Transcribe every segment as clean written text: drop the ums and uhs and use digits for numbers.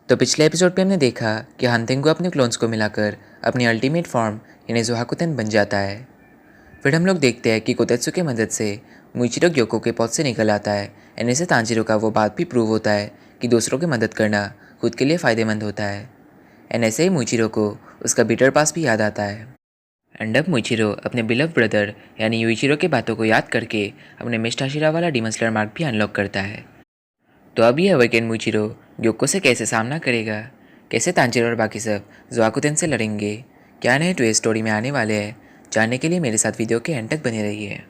तो पिछले एपिसोड पे हमने देखा कि हानतेंगु अपने क्लोन्स को मिलाकर अपनी अल्टीमेट फॉर्म यानी ज़ोहाकुटेन बन जाता है। फिर हम लोग देखते हैं कि कोतेत्सु की मदद से मुइचिरो ग्योको के पौध से निकल आता है एंड इससे तांजीरो का वो बात भी प्रूव होता है कि दूसरों की मदद करना खुद के लिए फ़ायदेमंद होता है। एंड ऐसे ही मुइचिरो को उसका बिटर पास भी याद आता है। एंड अब मुइचिरो अपने बिलव ब्रदर यानी युइचिरो की बातों को याद करके अपने मिस्टाशिरा वाला डीमन स्लेयर मार्क भी अनलॉक करता है। तो अब ये अवेकेन मुइचिरो ग्योको से कैसे सामना करेगा, कैसे तांजीरो और बाकी सब ज़ोहाकुटेन से लड़ेंगे, क्या नए ट्विस्ट स्टोरी में आने वाले हैं, जानने के लिए मेरे साथ वीडियो के एंड तक बने रहिए।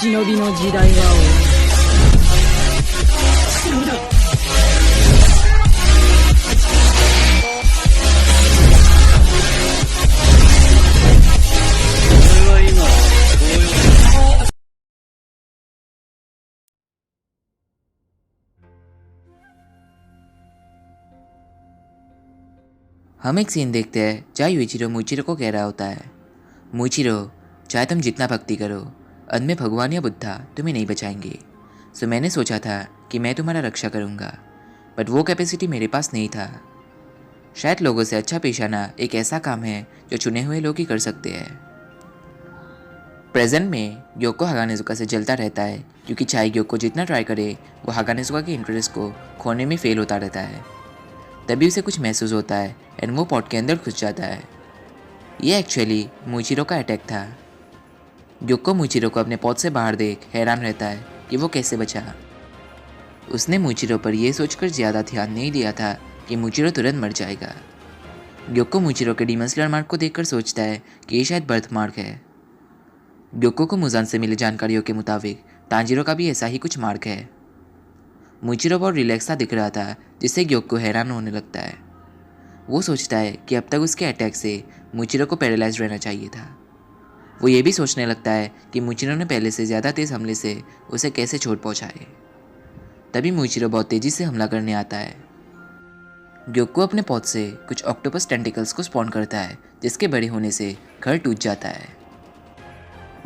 忍びの時代は終わる。हम एक सीन देखते हैं जहाँ युइचिरो मुइचिरो को कह रहा होता है, मुइचिरो, चाहे तुम जितना भक्ति करो, अंत में भगवान या बुद्धा तुम्हें नहीं बचाएंगे। सो मैंने सोचा था कि मैं तुम्हारा रक्षा करूँगा, बट वो कैपेसिटी मेरे पास नहीं था। शायद लोगों से अच्छा पेश आना एक ऐसा काम है जो चुने हुए लोग ही कर सकते हैं। प्रेजेंट में ग्योको हागानेजुका से जलता रहता है क्योंकि चाहे ग्योको जितना ट्राई करे वो हागानेजुका के इंटरेस्ट को खोने में फेल होता रहता है। तभी उसे कुछ महसूस होता है एंड वो पॉट के अंदर घुस जाता है। ये एक्चुअली मुइचिरो का अटैक था। ग्योको मुइचिरो को अपने पॉट से बाहर देख हैरान रहता है कि वो कैसे बचा। उसने मुइचिरो पर यह सोचकर ज़्यादा ध्यान नहीं दिया था कि मुइचिरो तुरंत मर जाएगा। ग्योको मुइचिरो के डीमन स्लेयर मार्क को देखकर सोचता है कि ये शायद बर्थ मार्क है। ग्योको को मुजान से मिली जानकारियों के मुताबिक तांजीरो का भी ऐसा ही कुछ मार्क है। मुइचिरो बहुत रिलैक्स सा दिख रहा था जिससे ग्योको हैरान होने लगता है। वो सोचता है कि अब तक उसके अटैक से मुइचिरो को पैरालाइज रहना चाहिए था। वो ये भी सोचने लगता है कि मुइचिरो ने पहले से ज़्यादा तेज़ हमले से उसे कैसे चोट पहुंचाए। तभी मुइचिरो बहुत तेज़ी से हमला करने आता है। ग्योको अपने पौध से कुछ ऑक्टोपस टेंटिकल्स को स्पॉन करता है जिसके बड़े होने से घर टूट जाता है।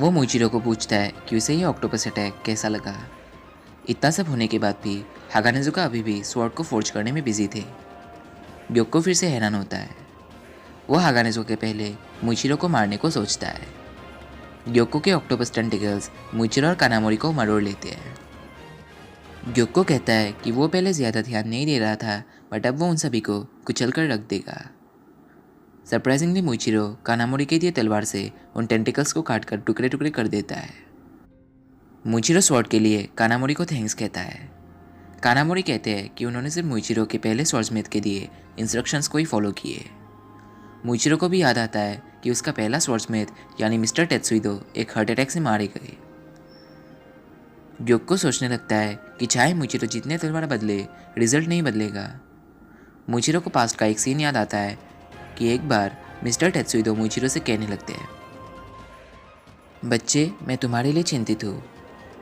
वो मुइचिरो को पूछता है कि उसे ये ऑक्टोपस अटैक कैसा लगा। इतना सब होने के बाद भी हागानेजुका अभी भी स्वॉर्ड को फोर्ज करने में बिजी थे। ग्योको फिर से हैरान होता है। वो हागानेजुका के पहले मुइचिरो को मारने को सोचता है। ग्योको के ऑक्टोपस टेंटिकल्स मुइचिरो और कानामोरी को मरोड़ लेते हैं। ग्योको कहता है कि वो पहले ज़्यादा ध्यान नहीं दे रहा था बट अब वो उन सभी को कुचल कर रख देगा। सरप्राइजिंगली मुइचिरो कानामोरी के दिए तलवार से उन टेंटिकल्स को काट कर टुकड़े टुकड़े कर देता है। मुइचिरो स्वॉर्ड के लिए कानामोरी को थैंक्स कहता है। कानामोरी कहते हैं कि उन्होंने सिर्फ मुइचिरो के पहले स्वॉर्ड्समिथ के दिए इंस्ट्रक्शंस को ही फॉलो किए। मुइचिरो को भी याद आता है कि उसका पहला स्वॉर्ड्समिथ यानी मिस्टर टेत्सुइदो एक हार्ट अटैक से मारे गए। ग्योको सोचने लगता है कि चाहे मुइचिरो जितने तलवार बदले रिजल्ट नहीं बदलेगा। मुइचिरो को पास्ट का एक सीन याद आता है कि एक बार मिस्टर टेत्सुइदो मुइचिरो से कहने लगते हैं, बच्चे, मैं तुम्हारे लिए चिंतित हूँ।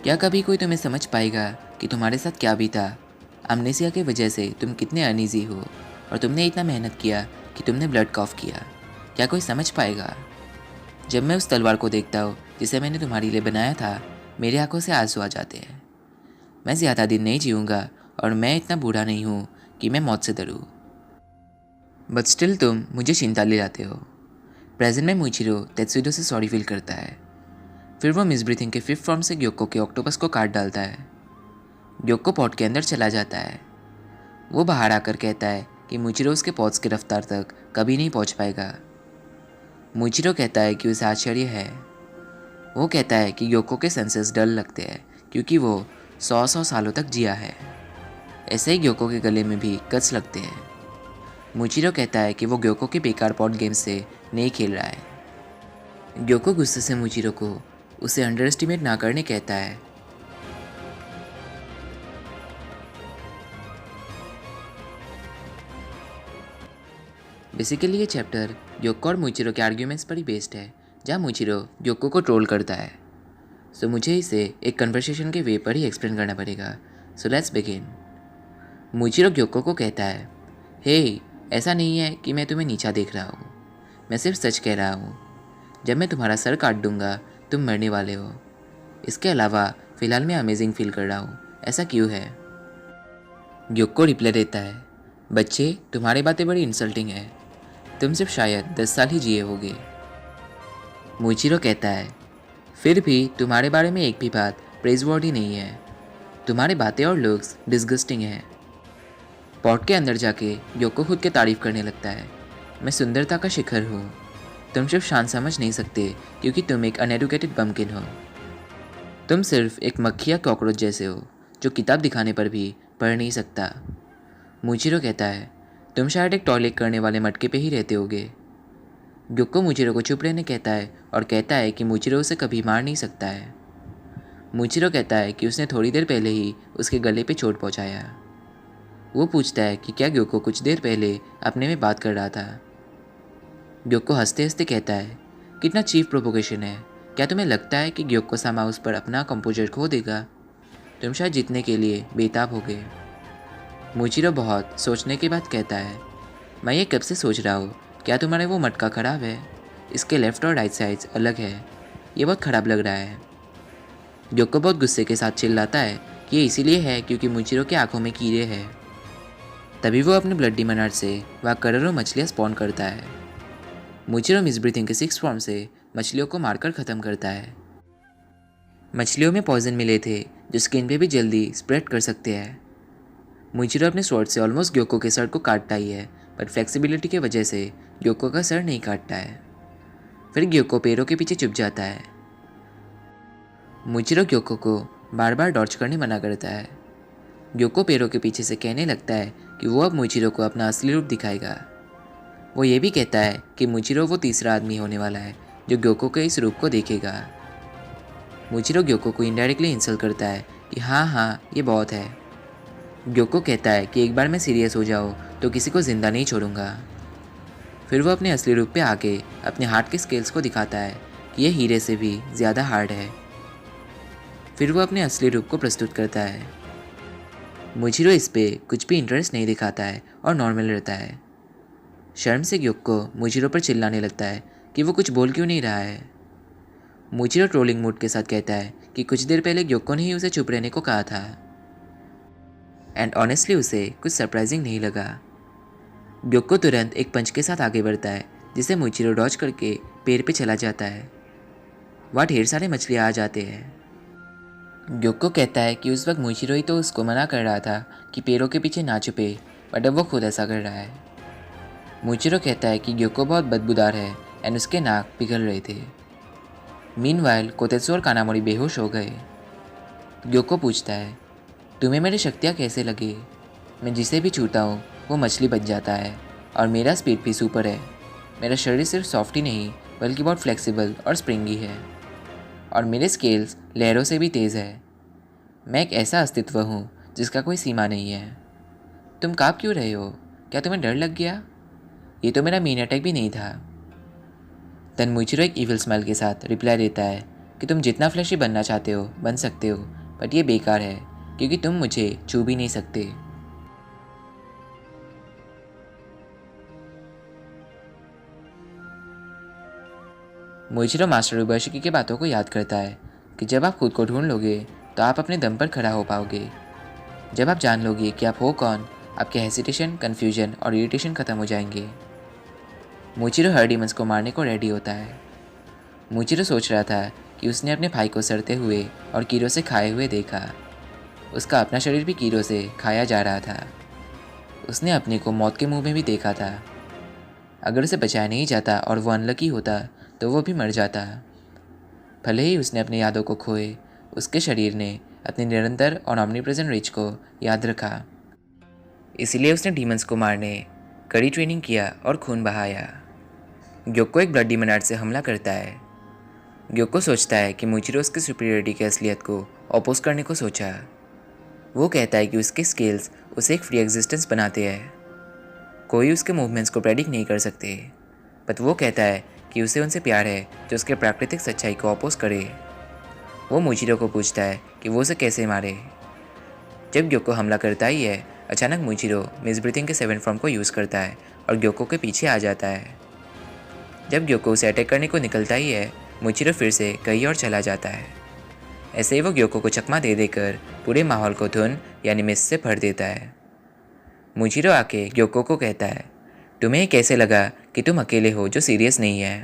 क्या कभी कोई तुम्हें समझ पाएगा कि तुम्हारे साथ क्या बीता? अमनेसिया की वजह से तुम कितने अनईजी हो और तुमने इतना मेहनत किया कि तुमने ब्लड कॉफ किया। क्या कोई समझ पाएगा? जब मैं उस तलवार को देखता हूँ जिसे मैंने तुम्हारे लिए बनाया था, मेरी आंखों से आंसू आ जाते हैं। मैं ज़्यादा दिन नहीं जीऊँगा और मैं इतना बूढ़ा नहीं हूँ कि मैं मौत से डरूँ। बट स्टिल तुम मुझे चिंता ले जाते हो। प्रेजेंट में मुइचिरो तेत्सुइदो से सॉरी फील करता है। फिर वो मिस ब्रीथिंग के फिफ्थ फॉर्म से ग्योको के ऑक्टोपस को काट डालता है। ग्योको पॉट के अंदर चला जाता है। वो बाहर आकर कहता है कि मुइचिरो उसके पॉट्स की रफ्तार तक कभी नहीं पहुंच पाएगा। मुइचिरो कहता है कि उसे आश्चर्य है। वो कहता है कि ग्योको के सेंसेस डल लगते हैं क्योंकि वो 100 सालों तक जिया है। ऐसे ही ग्योको के गले में भी कच लगते हैं। मुइचिरो कहता है कि वो ग्योको के बेकार पॉट गेम से नहीं खेल रहा है। ग्योको गुस्से से मुइचिरो को उसे अंडर एस्टिमेट ना करने कहता है। बेसिकली ये चैप्टर ग्योको और मुइचिरो के आर्ग्यूमेंट्स पर ही बेस्ड है, जहाँ मुइचिरो ग्योको को ट्रोल करता है। सो मुझे इसे एक कन्वर्सेशन के वे पर ही एक्सप्लेन करना पड़ेगा। So let's begin. मुइचिरो ग्योको को कहता है, हे, ऐसा नहीं है कि मैं तुम्हें नीचा देख रहा हूँ। मैं सिर्फ सच कह रहा हूँ। जब मैं तुम्हारा सर काट दूंगा तुम मरने वाले हो। इसके अलावा फ़िलहाल मैं अमेजिंग फील कर रहा हूँ। ऐसा क्यों है? ग्योको रिप्लाई देता है, बच्चे, तुम्हारी बातें बड़ी इंसल्टिंग है। तुम सिर्फ शायद 10 साल ही जिए होगे। मूचिरो कहता है, फिर भी तुम्हारे बारे में एक भी बात प्रेज वर्ड ही नहीं है। तुम्हारी बातें और लुक्स डिस्गस्टिंग है। पॉट के अंदर जाके योको खुद की तारीफ करने लगता है। मैं सुंदरता का शिखर हूँ। तुम सिर्फ शान समझ नहीं सकते क्योंकि तुम एक अनएडुकेटेड बम्किन हो। तुम सिर्फ एक मक्खी या कॉकरोच जैसे हो जो किताब दिखाने पर भी पढ़ नहीं सकता। मूचिरो कहता है, तुम शायद एक टॉयलेट करने वाले मटके पे ही रहते होगे। ग्योको मूचिरो को चुप रहने कहता है और कहता है कि मूचिरो उसे कभी मार नहीं सकता है। मूचिरो कहता है कि उसने थोड़ी देर पहले ही उसके गले पे चोट पहुंचाया। वो पूछता है कि क्या ग्योको कुछ देर पहले अपने में बात कर रहा था। ग्योको हंसते हंसते कहता है, कितना चीप प्रोवोकेशन है। क्या तुम्हें लगता है कि ग्योको सामा उस पर अपना कंपोजर खो देगा? तुम शायद जीतने के लिए बेताब हो गए। मूचिरो बहुत सोचने के बाद कहता है, मैं ये कब से सोच रहा हूँ, क्या तुम्हारे वो मटका ख़राब है? इसके लेफ़्ट और राइट साइड्स अलग है। ये बहुत ख़राब लग रहा है। ग्योको बहुत गुस्से के साथ चिल्लाता है कि ये इसीलिए है क्योंकि मूचिरो की आंखों में कीड़े हैं। तभी वो अपने ब्लडी मनार से वह करोड़ों मछलियाँ स्पॉन करता है। मूचिरो मिसब्रीथिंग के 6 फॉर्म से मछलियों को मारकर ख़त्म करता है। मछलियों में पॉइजन मिले थे जो स्किन पे भी जल्दी स्प्रेड कर सकते हैं। मूचिरो अपने स्वॉर्ड से ऑलमोस्ट ग्योको के सर को काटता ही है, पर फ्लेक्सिबिलिटी की वजह से ग्योको का सर नहीं काटता है। फिर ग्योको पैरों के पीछे छुप जाता है। मूचिरो ग्योको को बार बार डॉज करने मना करता है। ग्योको पैरों के पीछे से कहने लगता है कि वो अब मूचिरो को अपना असली रूप दिखाएगा। वो ये भी कहता है कि मूचिरो वो तीसरा आदमी होने वाला है जो ग्योको के इस रूप को देखेगा। मूचिरो ग्योको को इनडायरेक्टली इंसल्ट करता है कि हाँ ये बहुत है। ग्योको कहता है कि एक बार मैं सीरियस हो जाऊँ तो किसी को ज़िंदा नहीं छोड़ूंगा। फिर वो अपने असली रूप पे आके अपने हार्ट के स्केल्स को दिखाता है कि यह हीरे से भी ज़्यादा हार्ड है। फिर वो अपने असली रूप को प्रस्तुत करता है। मूचिरो इस पे कुछ भी इंटरेस्ट नहीं दिखाता है और नॉर्मल रहता है। शर्म से ग्योको मूचिरो पर चिल्लाने लगता है कि वो कुछ बोल क्यों नहीं रहा है। मूचिरो ट्रोलिंग मूड के साथ कहता है कि कुछ देर पहले ग्योको ने ही उसे चुप रहने को कहा था। एंड ऑनेस्टली उसे कुछ सरप्राइजिंग नहीं लगा। ग्योको तुरंत एक पंच के साथ आगे बढ़ता है जिसे मूचिरो डॉज करके पैर पे चला जाता है। वहाँ ढेर सारे मछलियाँ आ जाते हैं। ग्योको कहता है कि उस वक्त मूचिरो ही तो उसको मना कर रहा था कि पैरों के पीछे ना छुपे, बट अब वो खुद ऐसा कर रहा है। मूचिरो कहता है कि ग्योको बहुत बदबूदार है एंड उसके नाक पिघल रहे थे। मीनवाइल कोतेत्सु और कानामोरी बेहोश हो गए। ग्योको पूछता है, तुम्हें मेरी शक्तियाँ कैसे लगी? मैं जिसे भी छूता हूँ वो मछली बन जाता है और मेरा स्पीड भी सुपर है। मेरा शरीर सिर्फ सॉफ्ट ही नहीं बल्कि बहुत फ्लेक्सिबल और स्प्रिंगी है और मेरे स्केल्स लहरों से भी तेज़ है। मैं एक ऐसा अस्तित्व हूँ जिसका कोई सीमा नहीं है। तुम काँप क्यों रहे हो? क्या तुम्हें डर लग गया? ये तो मेरा मेन अटैक भी नहीं था। तन मूचिरो एक इविल स्माइल के साथ रिप्लाई देता है कि तुम जितना फ्लैशी बनना चाहते हो बन सकते हो, बट ये बेकार है क्योंकि तुम मुझे छू भी नहीं सकते। मूचिरो मास्टर उबाशिकी की बातों को याद करता है कि जब आप खुद को ढूंढ लोगे तो आप अपने दम पर खड़ा हो पाओगे। जब आप जान लोगे कि आप हो कौन, आपके हेसिटेशन, कन्फ्यूजन और इरिटेशन ख़त्म हो जाएंगे। मूचिरो हर डीमंस को मारने को रेडी होता है। मूचिरो सोच रहा था कि उसने अपने भाई को सड़ते हुए और कीड़ों से खाए हुए देखा। उसका अपना शरीर भी कीड़ों से खाया जा रहा था। उसने अपने को मौत के मुंह में भी देखा था। अगर उसे बचाया नहीं जाता और वो अनलकी होता तो वो भी मर जाता। भले ही उसने अपनी यादों को खोए, उसके शरीर ने अपने निरंतर और ऑमनीप्रेजेंट रिच को याद रखा। इसीलिए उसने डीमंस को मारने कड़ी ट्रेनिंग किया और खून बहाया। ग्योको एक ब्लडी मनार्ड से हमला करता है। ग्योको सोचता है कि मूचिरो उसकी सुपीरियरिटी की असलियत को अपोज करने को सोचा। वो कहता है कि उसके स्किल्स उसे एक फ्री एग्जिस्टेंस बनाते हैं। कोई उसके मूवमेंट्स को प्रेडिक्ट नहीं कर सकते, बट वो कहता है कि उसे उनसे प्यार है जो उसके प्राकृतिक सच्चाई को अपोज करे। वो मूचिरो को पूछता है कि वो उसे कैसे मारे। जब ग्योको हमला करता ही है, अचानक मूचिरो मिसब्रीथिंग के 7 फॉर्म को यूज़ करता है और ग्योको के पीछे आ जाता है। जब ग्योको उसे अटैक करने को निकलता ही है, मूचिरो फिर से कहीं और चला जाता है। ऐसे ही वो ग्योको को चकमा दे देकर पूरे माहौल को धुन यानी मिस्ट से भर देता है। मुजीरो आके ग्योको को कहता है, तुम्हें कैसे लगा कि तुम अकेले हो जो सीरियस नहीं है।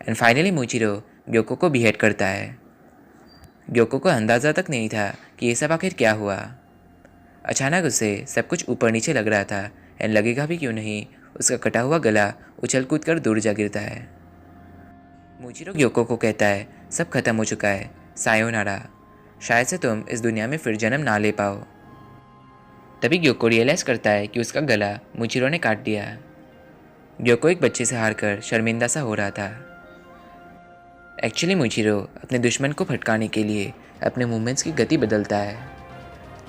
एंड फाइनली मुजीरो ग्योको को बिहेड करता है। ग्योको को अंदाज़ा तक नहीं था कि ये सब आखिर क्या हुआ। अचानक उसे सब कुछ ऊपर नीचे लग रहा था एंड लगेगा भी क्यों नहीं, उसका कटा हुआ गला उछल कूद कर दूर जा गिरता है। मुजीरो ग्योको को कहता है, सब खत्म हो चुका है, सायोनारा, शायद से तुम इस दुनिया में फिर जन्म ना ले पाओ। तभी ग्योको रियलाइज़ करता है कि उसका गला मुजीरो ने काट दिया। ग्योको एक बच्चे से हारकर शर्मिंदा सा हो रहा था। एक्चुअली मुजीरो अपने दुश्मन को फटकाने के लिए अपने मूवमेंट्स की गति बदलता है।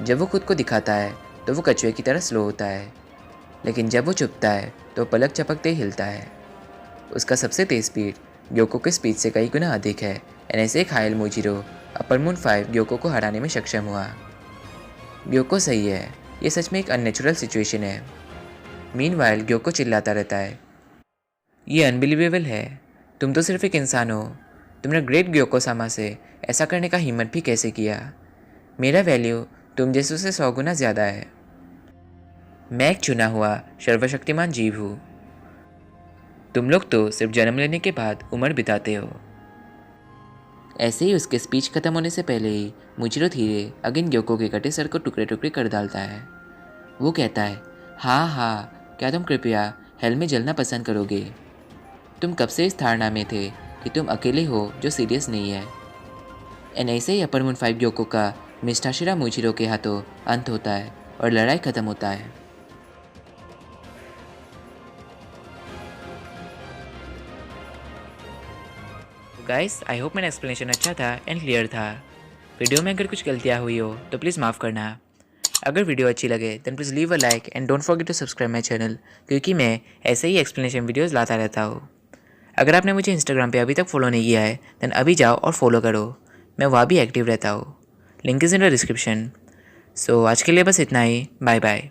जब वो खुद को दिखाता है तो वो कछुए की तरह स्लो होता है, लेकिन जब वो चुपता है तो पलक चपकते ही हिलता है। उसका सबसे तेज़ स्पीड ग्योको के स्पीड से कई गुना अधिक है एंड ऐसे एक घायल मुजीरो अपर मून 5 ग्योको को हराने में सक्षम हुआ। ग्योको सही है, ये सच में एक अननेचुरल सिचुएशन है। मीनवाइल ग्योको चिल्लाता रहता है, ये अनबिलीवेबल है, तुम तो सिर्फ एक इंसान हो, तुमने ग्रेट ग्योको सामा से ऐसा करने का हिम्मत भी कैसे किया। मेरा वैल्यू तुम जैसों से 100 गुना ज़्यादा है। मैं एक चुना हुआ सर्वशक्तिमान जीव हूँ, तुम लोग तो सिर्फ जन्म लेने के बाद उम्र बिताते हो। ऐसे ही उसके स्पीच खत्म होने से पहले ही मुजीरो धीरे अगेन ग्योको के कटे सर को टुकड़े टुकड़े कर डालता है। वो कहता है, हाँ हाँ, क्या तुम कृपया हेल में जलना पसंद करोगे। तुम कब से इस धारणा में थे कि तुम अकेले हो जो सीरियस नहीं है। एंड ऐसे ही अपर मून 5 ग्योको का मिस्टाशिरा मुजीरो के हाथों अंत होता है और लड़ाई खत्म होता है। गाइस, आई होप मेरा एक्सप्लेनेशन अच्छा था एंड क्लियर था। वीडियो में अगर कुछ गलतियाँ हुई हो तो प्लीज़ माफ़ करना। अगर वीडियो अच्छी लगे then please leave a like and don't forget to subscribe my channel, क्योंकि मैं ऐसे ही एक्सप्लेनेशन वीडियोज़ लाता रहता हूँ। अगर आपने मुझे इंस्टाग्राम पे अभी तक फॉलो नहीं किया है देन अभी जाओ और फॉलो करो, मैं वहाँ भी एक्टिव रहता हूँ। Link is in the description. So आज के लिए बस इतना ही, बाय बाय।